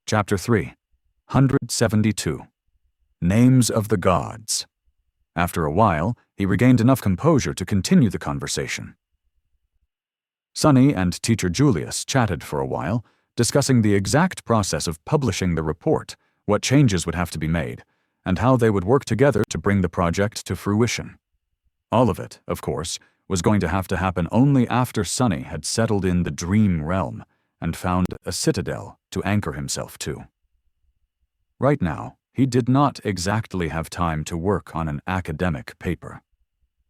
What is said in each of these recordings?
Chapter 3, 172. Names of the Gods. After a while, he regained enough composure to continue the conversation. Sonny and Teacher Julius chatted for a while, discussing the exact process of publishing the report, what changes would have to be made, and how they would work together to bring the project to fruition. All of it, of course, was going to have to happen only after Sonny had settled in the dream realm and found a citadel to anchor himself to. Right now, he did not exactly have time to work on an academic paper.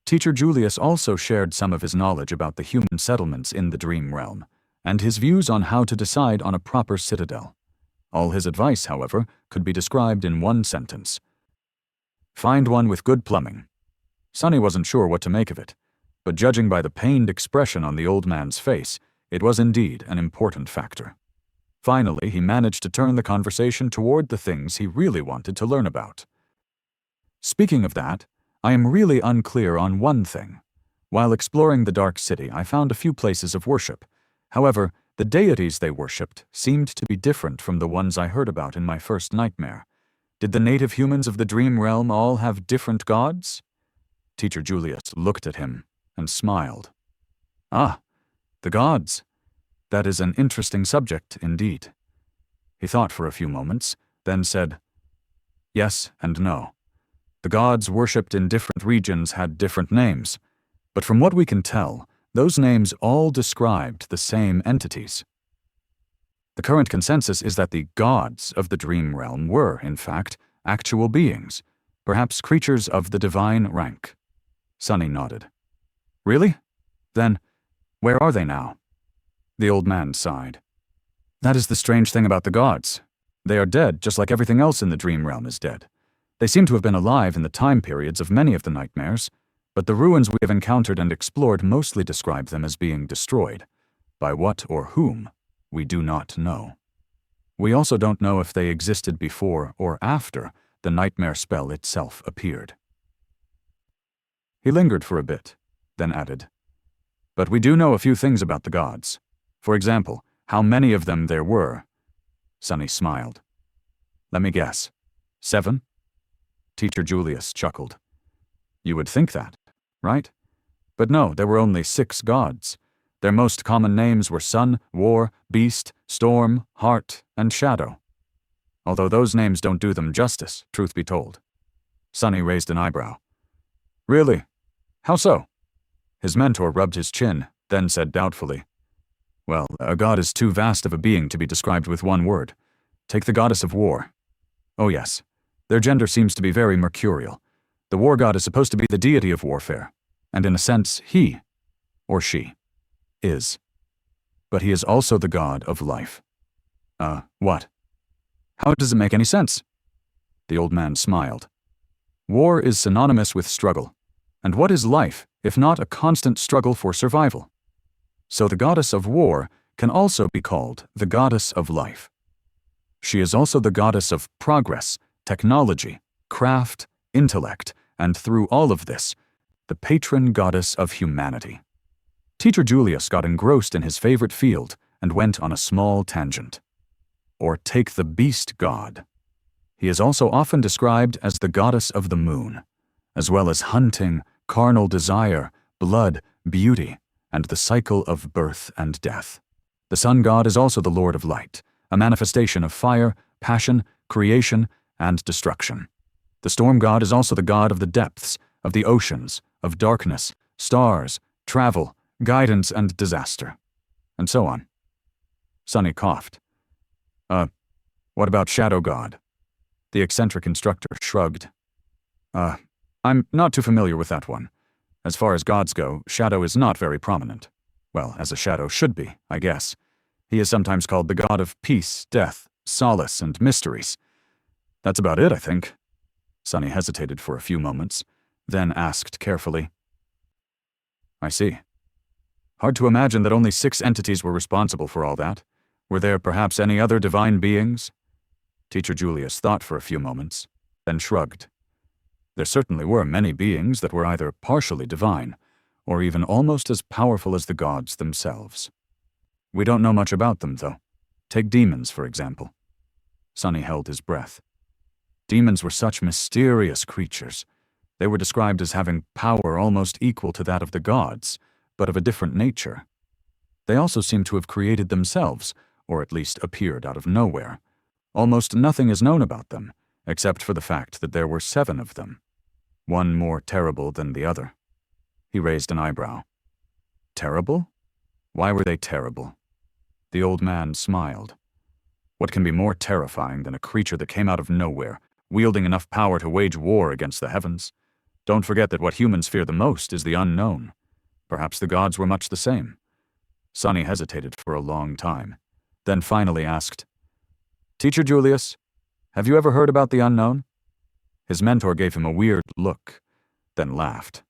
Teacher Julius also shared some of his knowledge about the human settlements in the dream realm, and his views on how to decide on a proper citadel. All his advice, however, could be described in one sentence. Find one with good plumbing. Sonny wasn't sure what to make of it, but judging by the pained expression on the old man's face, it was indeed an important factor. Finally, he managed to turn the conversation toward the things he really wanted to learn about. Speaking of that, I am really unclear on one thing. While exploring the Dark City, I found a few places of worship. However, the deities they worshipped seemed to be different from the ones I heard about in my first nightmare. Did the native humans of the dream realm all have different gods? Teacher Julius looked at him and smiled. Ah, the gods. That is an interesting subject indeed. He thought for a few moments, then said, yes and no. The gods worshipped in different regions had different names, but from what we can tell, those names all described the same entities. The current consensus is that the gods of the dream realm were, in fact, actual beings, perhaps creatures of the divine rank. Sonny nodded. Really? Then, where are they now? The old man sighed. That is the strange thing about the gods. They are dead, just like everything else in the dream realm is dead. They seem to have been alive in the time periods of many of the nightmares, but the ruins we have encountered and explored mostly describe them as being destroyed. By what or whom, we do not know. We also don't know if they existed before or after the nightmare spell itself appeared. He lingered for a bit, then added, but we do know a few things about the gods. For example, how many of them there were. Sonny smiled. Let me guess. 7? Teacher Julius chuckled. You would think that, right? But no, there were only 6 gods. Their most common names were Sun, War, Beast, Storm, Heart, and Shadow. Although those names don't do them justice, truth be told. Sonny raised an eyebrow. Really? How so? His mentor rubbed his chin, then said doubtfully, well, a god is too vast of a being to be described with one word. Take the goddess of war. Oh yes, their gender seems to be very mercurial. The war god is supposed to be the deity of warfare, and in a sense, he, or she, is. But he is also the god of life. What? How does it make any sense? The old man smiled. War is synonymous with struggle. And what is life, if not a constant struggle for survival? So the goddess of war can also be called the goddess of life. She is also the goddess of progress, technology, craft, intellect, and through all of this, the patron goddess of humanity. Teacher Julius got engrossed in his favorite field and went on a small tangent. Or take the beast god. He is also often described as the goddess of the moon, as well as hunting, carnal desire, blood, beauty, and the cycle of birth and death. The sun god is also the lord of light, a manifestation of fire, passion, creation, and destruction. The storm god is also the god of the depths, of the oceans, of darkness, stars, travel, guidance, and disaster, and so on. Sonny coughed. What about shadow god? The eccentric instructor shrugged. I'm not too familiar with that one. As far as gods go, Shadow is not very prominent. Well, as a shadow should be, I guess. He is sometimes called the god of peace, death, solace, and mysteries. That's about it, I think. Sonny hesitated for a few moments, then asked carefully. I see. Hard to imagine that only 6 entities were responsible for all that. Were there perhaps any other divine beings? Teacher Julius thought for a few moments, then shrugged. There certainly were many beings that were either partially divine, or even almost as powerful as the gods themselves. We don't know much about them, though. Take demons, for example. Sonny held his breath. Demons were such mysterious creatures. They were described as having power almost equal to that of the gods, but of a different nature. They also seem to have created themselves, or at least appeared out of nowhere. Almost nothing is known about them, except for the fact that there were 7 of them, one more terrible than the other. He raised an eyebrow. Terrible? Why were they terrible? The old man smiled. What can be more terrifying than a creature that came out of nowhere, wielding enough power to wage war against the heavens? Don't forget that what humans fear the most is the unknown. Perhaps the gods were much the same. Sonny hesitated for a long time, then finally asked, "Teacher Julius, have you ever heard about the unknown?" His mentor gave him a weird look, then laughed.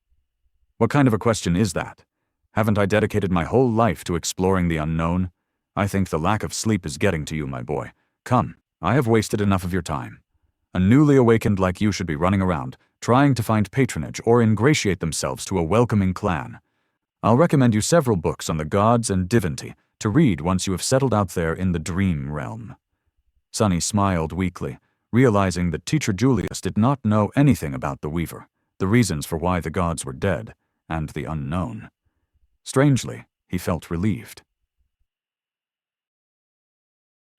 "What kind of a question is that? Haven't I dedicated my whole life to exploring the unknown? I think the lack of sleep is getting to you, my boy. Come, I have wasted enough of your time. A newly awakened like you should be running around, trying to find patronage or ingratiate themselves to a welcoming clan. I'll recommend you several books on the gods and divinity to read once you have settled out there in the dream realm." Sonny smiled weakly, realizing that Teacher Julius did not know anything about the Weaver, the reasons for why the gods were dead, and the unknown. Strangely, he felt relieved.